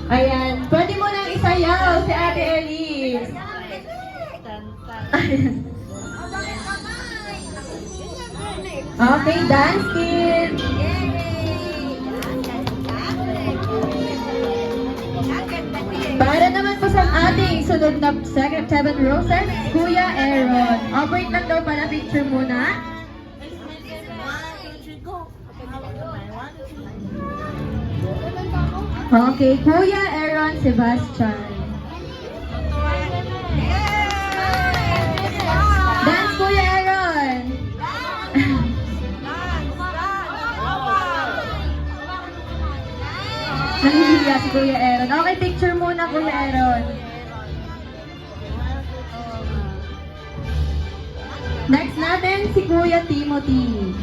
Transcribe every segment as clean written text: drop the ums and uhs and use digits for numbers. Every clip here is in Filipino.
Ayan, pwede mo nang isayaw si Ate Elise. Okay, dance kid. Para naman po sa ating sunod na second 7 roses, Kuya Aaron. Operate lang daw pala, picture muna. Okay, Kuya Aaron Sebastian. Dance, Kuya Aaron. Nahihiya si Kuya Aaron. Okay, picture muna, Kuya Aaron. Next natin, si Kuya Timothy.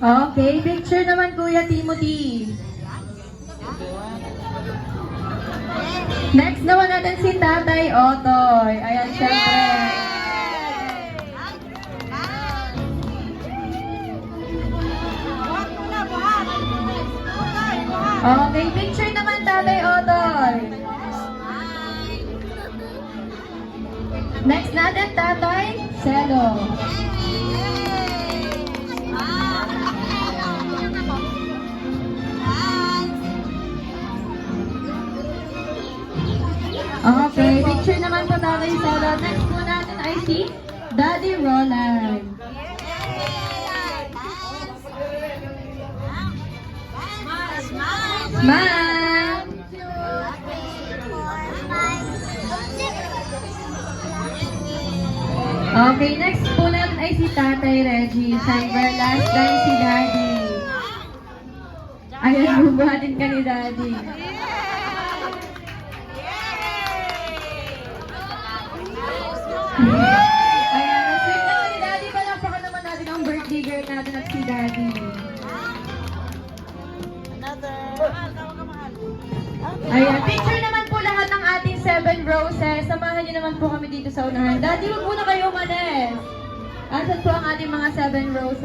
Okay, picture naman, Kuya Timothy. Next naman natin si Tatay Otoy. Ayan, syempre. Okay, picture naman, Tatay Otoy. Next natin, Tatay Celo. Okay, picture naman po Tatay Celo. Next po natin ay si Daddy Roland. Smile! Okay, next po natin ay si Tatay Reggie. Siyempre, last time si Daddy. Ayan, bubuhatin ka ni Daddy. Ayan, ang sweet naman ni Daddy. Palakpakan naman natin ang birthday girl natin at si Daddy. Ayan, picture naman po lahat ng ating 7 roses. Samahan niyo naman po kami dito sa unahan. Daddy, huwag muna kayo umalis. Asan po ang ating mga 7 roses?